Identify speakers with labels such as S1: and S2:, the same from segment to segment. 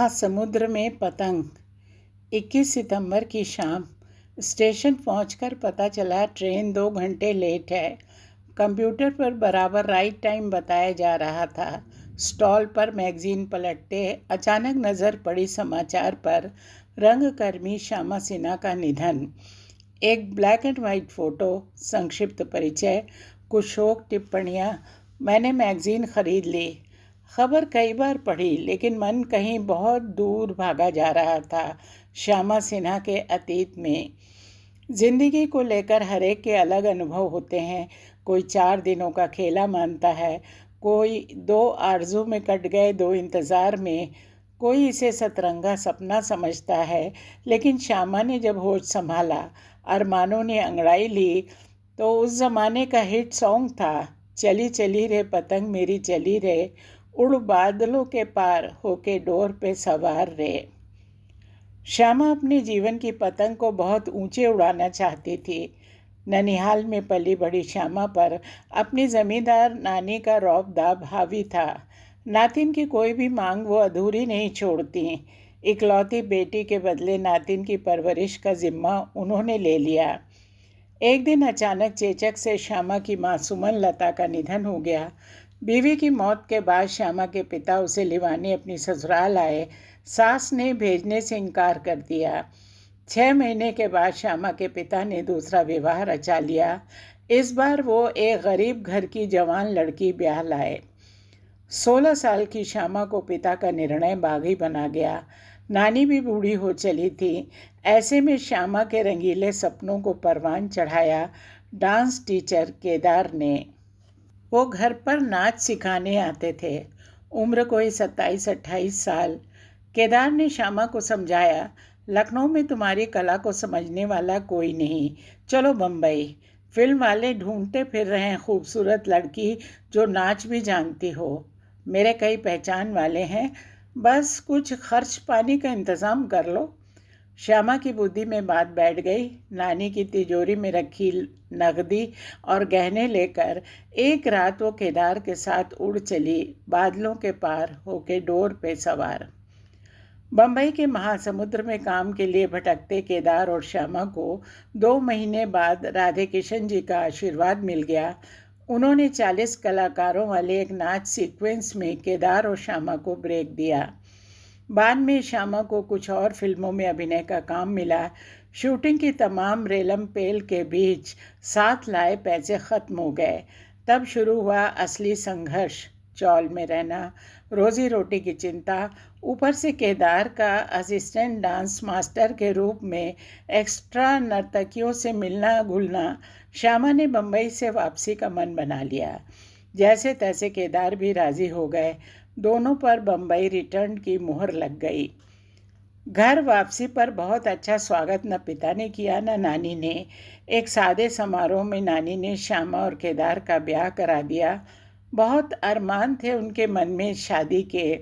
S1: महासमुद्र में पतंग। 21 सितंबर की शाम स्टेशन पहुंचकर पता चला ट्रेन 2 घंटे लेट है। कंप्यूटर पर बराबर राइट टाइम बताया जा रहा था। स्टॉल पर मैगजीन पलटते अचानक नज़र पड़ी समाचार पर रंगकर्मी श्यामा सिन्हा का निधन। एक ब्लैक एंड वाइट फ़ोटो, संक्षिप्त परिचय, कुछ शोक टिप्पणियाँ। मैंने मैगजीन खरीद ली। खबर कई बार पढ़ी, लेकिन मन कहीं बहुत दूर भागा जा रहा था। श्यामा सिन्हा के अतीत में जिंदगी को लेकर हर एक के अलग अनुभव होते हैं। कोई 4 दिनों का खेला मानता है, कोई 2 आरज़ू में कट गए 2 इंतज़ार में, कोई इसे सतरंगा सपना समझता है। लेकिन श्यामा ने जब होश संभाला, अरमानों ने अंगड़ाई ली, तो उस ज़माने का हिट सॉन्ग था, चली चली रे पतंग मेरी चली रे, उड़ बादलों के पार होके डोर पे सवार रे। श्यामा अपने जीवन की पतंग को बहुत ऊंचे उड़ाना चाहती थी। ननिहाल में पली बड़ी श्यामा पर अपनी जमींदार नानी का रौब दाब हावी था। नातिन की कोई भी मांग वो अधूरी नहीं छोड़ती। इकलौती बेटी के बदले नातिन की परवरिश का जिम्मा उन्होंने ले लिया। एक दिन अचानक चेचक से श्यामा की माँ सुमन लता का निधन हो गया। बीवी की मौत के बाद श्यामा के पिता उसे लिवाने अपनी ससुराल आए। सास ने भेजने से इनकार कर दिया। 6 महीने के बाद श्यामा के पिता ने दूसरा विवाह रचा लिया। इस बार वो एक गरीब घर की जवान लड़की ब्याह लाए। 16 साल की श्यामा को पिता का निर्णय बागी बना गया। नानी भी बूढ़ी हो चली थी। ऐसे में श्यामा के रंगीले सपनों को परवान चढ़ाया डांस टीचर केदार ने। वो घर पर नाच सिखाने आते थे। उम्र कोई 27-28 साल। केदार ने श्यामा को समझाया, लखनऊ में तुम्हारी कला को समझने वाला कोई नहीं, चलो बम्बई। फिल्म वाले ढूंढते फिर रहे हैं खूबसूरत लड़की जो नाच भी जानती हो। मेरे कई पहचान वाले हैं, बस कुछ खर्च पानी का इंतज़ाम कर लो। श्यामा की बुद्धि में बात बैठ गई। नानी की तिजोरी में रखी नगदी और गहने लेकर एक रात वो केदार के साथ उड़ चली, बादलों के पार होके डोर पे सवार। बम्बई के महासमुद्र में काम के लिए भटकते केदार और श्यामा को 2 महीने बाद राधे किशन जी का आशीर्वाद मिल गया। उन्होंने 40 कलाकारों वाले एक नाच सीक्वेंस में केदार और श्यामा को ब्रेक दिया। बाद में श्यामा को कुछ और फिल्मों में अभिनय का काम मिला। शूटिंग की तमाम रेलम पेल के बीच साथ लाए पैसे खत्म हो गए। तब शुरू हुआ असली संघर्ष। चौल में रहना, रोजी रोटी की चिंता, ऊपर से केदार का असिस्टेंट डांस मास्टर के रूप में एक्स्ट्रा नर्तकियों से मिलना घुलना। श्यामा ने बम्बई से वापसी का मन बना लिया। जैसे तैसे केदार भी राजी हो गए। दोनों पर बम्बई रिटर्न की मुहर लग गई। घर वापसी पर बहुत अच्छा स्वागत न पिता ने किया न नानी ने। एक सादे समारोह में नानी ने श्यामा और केदार का ब्याह करा दिया। बहुत अरमान थे उनके मन में शादी के,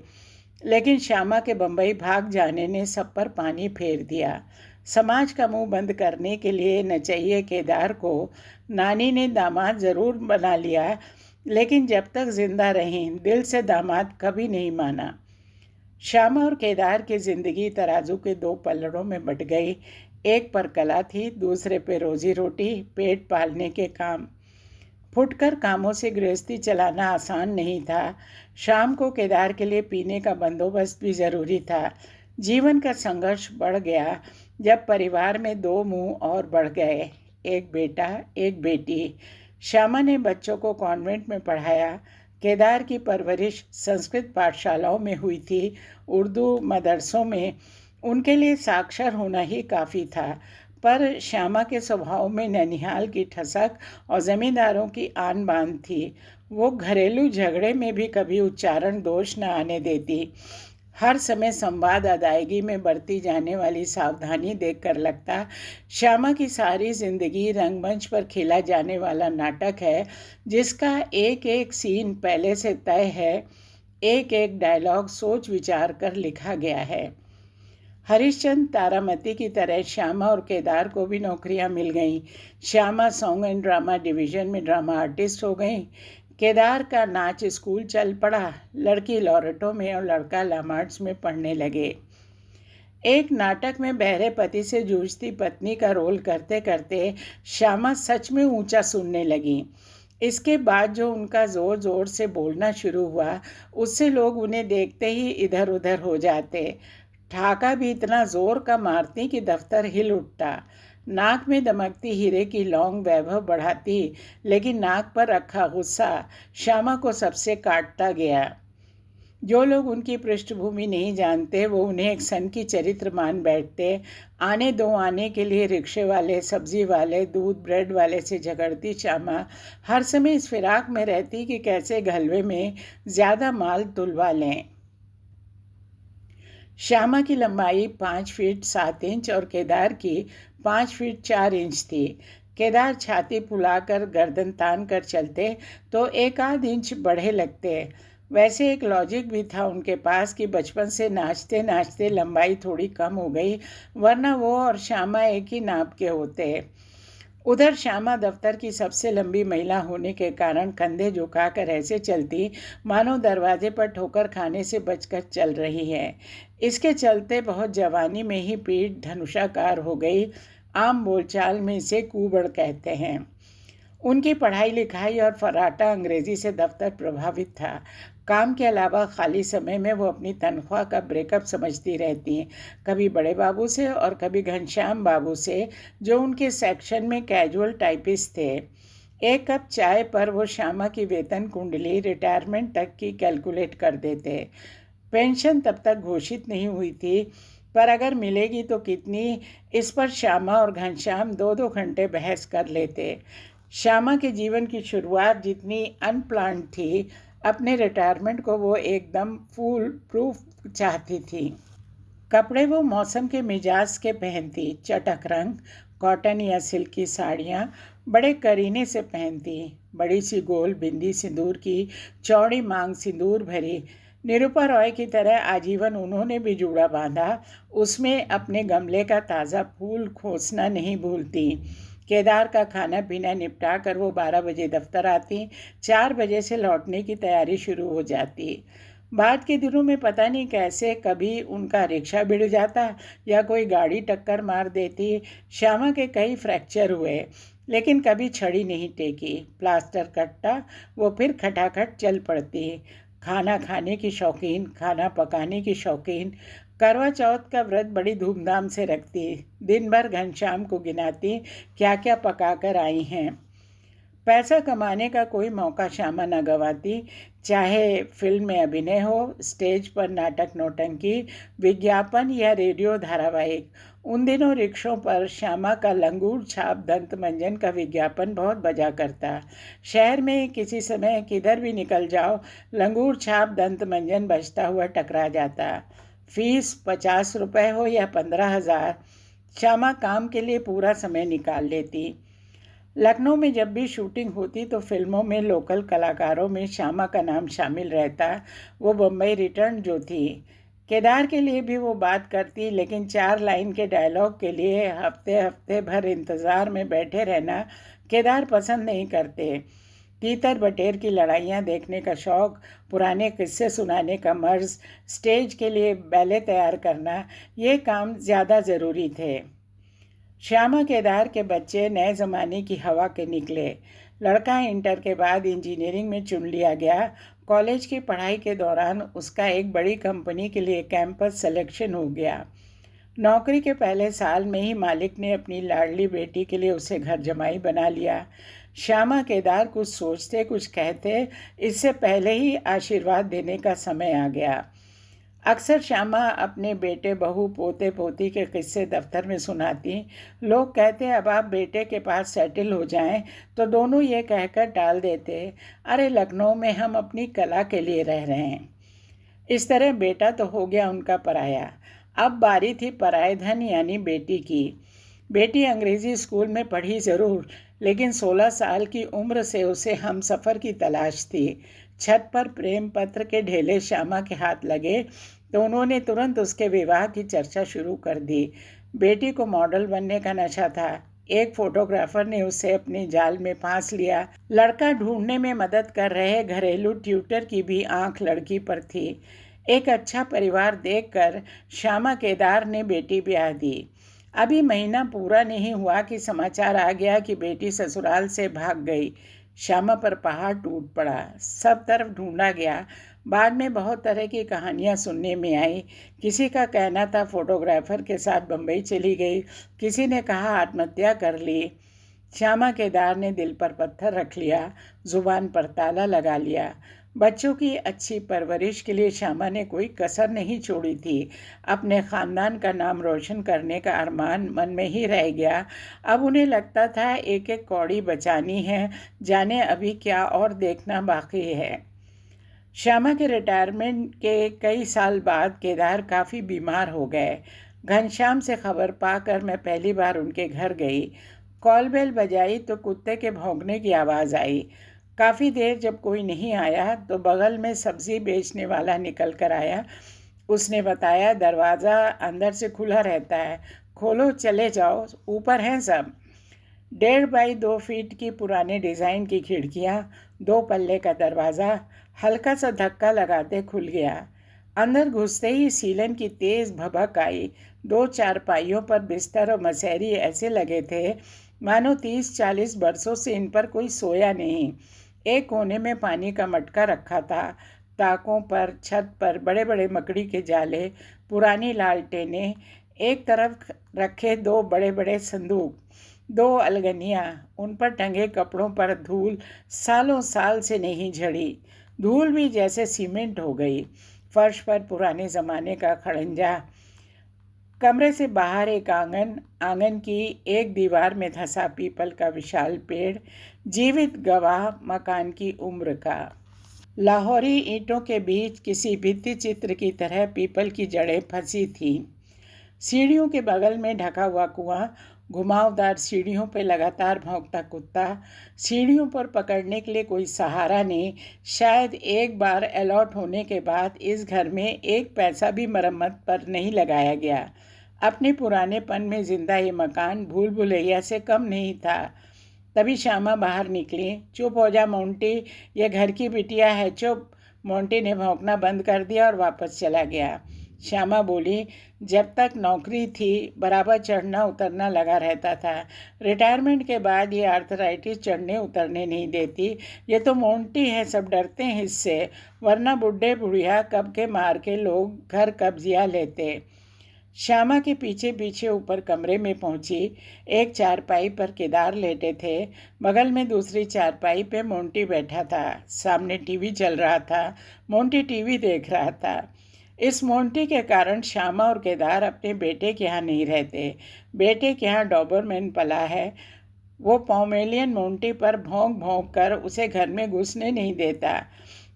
S1: लेकिन श्यामा के बम्बई भाग जाने ने सब पर पानी फेर दिया। समाज का मुंह बंद करने के लिए नचइये केदार को नानी ने दामाद ज़रूर बना लिया, लेकिन जब तक जिंदा रहीं दिल से दामाद कभी नहीं माना। श्यामा और केदार की जिंदगी तराजू के 2 पल्लड़ों में बट गई। एक पर कला थी, दूसरे पे रोजी रोटी, पेट पालने के काम। फुटकर कामों से गृहस्थी चलाना आसान नहीं था। शाम को केदार के लिए पीने का बंदोबस्त भी ज़रूरी था। जीवन का संघर्ष बढ़ गया जब परिवार में 2 मुंह और बढ़ गए, एक बेटा एक बेटी। श्यामा ने बच्चों को कॉन्वेंट में पढ़ाया। केदार की परवरिश संस्कृत पाठशालाओं में हुई थी। उर्दू मदरसों में उनके लिए साक्षर होना ही काफ़ी था। पर श्यामा के स्वभाव में ननिहाल की ठसक और ज़मींदारों की आन बान थी। वो घरेलू झगड़े में भी कभी उच्चारण दोष न आने देती। हर समय संवाद अदायगी में बरती जाने वाली सावधानी देखकर लगता श्यामा की सारी जिंदगी रंगमंच पर खेला जाने वाला नाटक है, जिसका एक एक सीन पहले से तय है, एक एक डायलॉग सोच विचार कर लिखा गया है। हरिश्चंद्र तारामती की तरह श्यामा और केदार को भी नौकरियां मिल गईं। Shyama song and drama division में ड्रामा आर्टिस्ट हो गई। केदार का नाच स्कूल चल पड़ा। लड़की लॉरेटो में और लड़का लामार्ट्स में पढ़ने लगे। एक नाटक में बहरे पति से जूझती पत्नी का रोल करते करते श्यामा सच में ऊंचा सुनने लगी। इसके बाद जो उनका ज़ोर ज़ोर से बोलना शुरू हुआ, उससे लोग उन्हें देखते ही इधर उधर हो जाते। ठाका भी इतना ज़ोर का मारती कि दफ्तर हिल उठता। नाक में दमकती हीरे की लौंग वैभव बढ़ाती, लेकिन नाक पर रखा गुस्सा श्यामा को सबसे काटता गया। जो लोग उनकी पृष्ठभूमि नहीं जानते, वो उन्हें एक सन की चरित्र मान बैठते। आने दो आने के लिए रिक्शे वाले, सब्जी वाले, दूध ब्रेड वाले से झगड़ती श्यामा हर समय इस फिराक में रहती कि कैसे घलवे में ज़्यादा माल तुलवा लें। श्यामा की लंबाई 5 फीट 7 इंच और केदार की 5 फीट 4 इंच थी। केदार छाती फुलाकर गर्दन तान कर चलते तो एक आध इंच बढ़े लगते। वैसे एक लॉजिक भी था उनके पास कि बचपन से नाचते नाचते लंबाई थोड़ी कम हो गई, वरना वो और श्यामा एक ही नाप के होते। उधर श्यामा दफ्तर की सबसे लंबी महिला होने के कारण कंधे झुकाकर ऐसे चलती मानो दरवाजे पर ठोकर खाने से बचकर चल रही है। इसके चलते बहुत जवानी में ही पीठ धनुषाकार हो गई। आम बोलचाल में इसे कूबड़ कहते हैं। उनकी पढ़ाई लिखाई और फर्राटा अंग्रेजी से दफ्तर प्रभावित था। काम के अलावा खाली समय में वो अपनी तनख्वाह का ब्रेकअप समझती रहती, कभी बड़े बाबू से और कभी घनश्याम बाबू से, जो उनके सेक्शन में कैजुअल टाइपिस्ट थे। एक कप चाय पर वो श्यामा की वेतन कुंडली रिटायरमेंट तक की कैलकुलेट कर देते। पेंशन तब तक घोषित नहीं हुई थी, पर अगर मिलेगी तो कितनी, इस पर श्यामा और घनश्याम 2-2 घंटे बहस कर लेते। श्यामा के जीवन की शुरुआत जितनी अनप्लान्ड थी, अपने रिटायरमेंट को वो एकदम फूल प्रूफ चाहती थी। कपड़े वो मौसम के मिजाज के पहनती, चटक रंग, कॉटन या सिल्क की साड़ियाँ बड़े करीने से पहनती। बड़ी सी गोल बिंदी सिंदूर की, चौड़ी मांग सिंदूर भरी। निरूपा रॉय की तरह आजीवन उन्होंने भी जूड़ा बांधा, उसमें अपने गमले का ताज़ा फूल खोसना नहीं भूलती। केदार का खाना पीना निपटा कर वो 12 बजे दफ्तर आती, 4 बजे से लौटने की तैयारी शुरू हो जाती। बाद के दिनों में पता नहीं कैसे कभी उनका रिक्शा बिड़ जाता या कोई गाड़ी टक्कर मार देती। श्यामा के कई फ्रैक्चर हुए, लेकिन कभी छड़ी नहीं टेकी। प्लास्टर कट्टा, वो फिर खटाखट चल पड़ती। खाना खाने की शौकीन, खाना पकाने की शौकीन। करवा चौथ का व्रत बड़ी धूमधाम से रखती। दिन भर घनश्याम को गिनाती क्या क्या पका कर आई हैं। पैसा कमाने का कोई मौका श्यामा न गंवाती, चाहे फिल्म में अभिनय हो, स्टेज पर नाटक नौटंकी, विज्ञापन या रेडियो धारावाहिक। उन दिनों रिक्शों पर श्यामा का लंगूर छाप दंत मंजन का विज्ञापन बहुत बजा करता। शहर में किसी समय किधर भी निकल जाओ, लंगूर छाप दंत मंजन बजता हुआ टकरा जाता। फीस 50 रुपये हो या 15,000, श्यामा काम के लिए पूरा समय निकाल लेती। लखनऊ में जब भी शूटिंग होती तो फिल्मों में लोकल कलाकारों में श्यामा का नाम शामिल रहता। वो बम्बई रिटर्न जो थी। केदार के लिए भी वो बात करती, लेकिन 4 लाइन के डायलॉग के लिए हफ्ते हफ्ते भर इंतज़ार में बैठे रहना केदार पसंद नहीं करते। तीतर बटेर की लड़ाइयाँ देखने का शौक़, पुराने किस्से सुनाने का मर्ज़, स्टेज के लिए बैले तैयार करना, ये काम ज़्यादा ज़रूरी थे। श्यामा केदार के बच्चे नए ज़माने की हवा के निकले। लड़का इंटर के बाद इंजीनियरिंग में चुन लिया गया। कॉलेज की पढ़ाई के दौरान उसका एक बड़ी कंपनी के लिए कैंपस सिलेक्शन हो गया। नौकरी के पहले साल में ही मालिक ने अपनी लाडली बेटी के लिए उसे घर जमाई बना लिया। श्यामा केदार कुछ सोचते कुछ कहते, इससे पहले ही आशीर्वाद देने का समय आ गया। अक्सर श्यामा अपने बेटे बहू पोते पोती के किस्से दफ्तर में सुनाती। लोग कहते अब आप बेटे के पास सेटल हो जाएं, तो दोनों ये कहकर टाल देते, अरे लखनऊ में हम अपनी कला के लिए रह रहे हैं। इस तरह बेटा तो हो गया उनका पराया। अब बारी थी पराए धन यानी बेटी की। बेटी अंग्रेजी स्कूल में पढ़ी ज़रूर, लेकिन 16 साल की उम्र से उसे हमसफ़र की तलाश थी। छत पर प्रेम पत्र के ढेले श्यामा के हाथ लगे तो उन्होंने तुरंत उसके विवाह की चर्चा शुरू कर दी। बेटी को मॉडल बनने का नशा था, एक फोटोग्राफर ने उसे अपने जाल में फांस लिया। लड़का ढूंढने में मदद कर रहे घरेलू ट्यूटर की भी आंख लड़की पर थी। एक अच्छा परिवार देखकर श्यामा केदार ने बेटी ब्याह दी। अभी महीना पूरा नहीं हुआ कि समाचार आ गया कि बेटी ससुराल से भाग गई। श्यामा पर पहाड़ टूट पड़ा। सब तरफ ढूंढा गया। बाद में बहुत तरह की कहानियां सुनने में आई। किसी का कहना था फोटोग्राफर के साथ बम्बई चली गई, किसी ने कहा आत्महत्या कर ली। श्यामा केदार ने दिल पर पत्थर रख लिया, जुबान पर ताला लगा लिया। बच्चों की अच्छी परवरिश के लिए श्यामा ने कोई कसर नहीं छोड़ी थी। अपने खानदान का नाम रोशन करने का अरमान मन में ही रह गया। अब उन्हें लगता था एक एक कौड़ी बचानी है, जाने अभी क्या और देखना बाकी है। श्यामा के रिटायरमेंट के कई साल बाद केदार काफ़ी बीमार हो गए। घनश्याम से खबर पाकर मैं पहली बार उनके घर गई। कॉल बेल बजाई तो कुत्ते के भौंकने की आवाज़ आई। काफ़ी देर जब कोई नहीं आया तो बगल में सब्ज़ी बेचने वाला निकल कर आया। उसने बताया दरवाज़ा अंदर से खुला रहता है, खोलो चले जाओ, ऊपर हैं सब। 1.5 बाई 2 फीट की पुराने डिज़ाइन की खिड़कियाँ, 2 पल्ले का दरवाज़ा हल्का सा धक्का लगाते खुल गया। अंदर घुसते ही सीलन की तेज़ भभक आई। 2 चारपाइयों पर बिस्तर और मसहरी ऐसे लगे थे मानो 30-40 बरसों से इन पर कोई सोया नहीं। एक कोने में पानी का मटका रखा था। ताकों पर, छत पर बड़े बड़े मकड़ी के जाले, पुरानी लालटेनें। एक तरफ रखे 2 बड़े बड़े संदूक, 2 अलगनियाँ। उन पर टंगे कपड़ों पर धूल सालों साल से नहीं झड़ी। धूल भी जैसे सीमेंट हो गई। फर्श पर पुराने ज़माने का खड़ंजा। कमरे से बाहर एक आंगन, आंगन की एक दीवार में धंसा पीपल का विशाल पेड़, जीवित गवाह मकान की उम्र का। लाहौरी ईंटों के बीच किसी भित्ति चित्र की तरह पीपल की जड़ें फंसी थीं। सीढ़ियों के बगल में ढका हुआ कुआं, घुमावदार सीढ़ियों पर लगातार भौंकता कुत्ता। सीढ़ियों पर पकड़ने के लिए कोई सहारा नहीं। शायद एक बार अलॉट होने के बाद इस घर में एक पैसा भी मरम्मत पर नहीं लगाया गया। अपने पुरानेपन में जिंदा ये मकान भूल भुलैया से कम नहीं था। तभी श्यामा बाहर निकली। चुप हो जा मोंटी, ये घर की बिटिया है, चुप। मोंटी ने भौंकना बंद कर दिया और वापस चला गया। श्यामा बोली, जब तक नौकरी थी बराबर चढ़ना उतरना लगा रहता था। रिटायरमेंट के बाद ये आर्थराइटिस चढ़ने उतरने नहीं देती। ये तो मोंटी है, सब डरते हैं इससे, वरना बुढ़े बुढ़िया कब के मार के लोग घर कब्जिया लेते। श्यामा के पीछे पीछे ऊपर कमरे में पहुंची। एक चारपाई पर केदार लेटे थे। बगल में दूसरी चारपाई पे मोंटी बैठा था। सामने टीवी चल रहा था। मोंटी टीवी देख रहा था। इस मोंटी के कारण श्यामा और केदार अपने बेटे के यहाँ नहीं रहते। बेटे के यहाँ डॉबरमैन पला है। वो पोमेलियन मोंटी पर भौंक भौंक कर उसे घर में घुसने नहीं देता।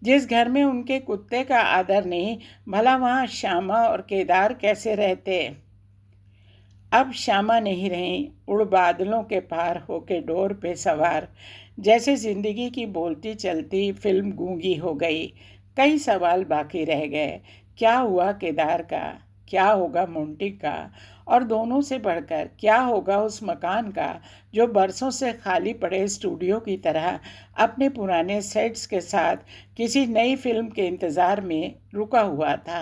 S1: जिस घर में उनके कुत्ते का आदर नहीं, भला वहाँ श्यामा और केदार कैसे रहते। अब श्यामा नहीं रही, उड़ बादलों के पार होके डोर पे सवार। जैसे जिंदगी की बोलती चलती फिल्म गूंगी हो गई। कई सवाल बाकी रह गए। क्या हुआ केदार का, क्या होगा मोंटी का, और दोनों से बढ़कर क्या होगा उस मकान का जो बरसों से खाली पड़े स्टूडियो की तरह अपने पुराने सेट्स के साथ किसी नई फिल्म के इंतज़ार में रुका हुआ था।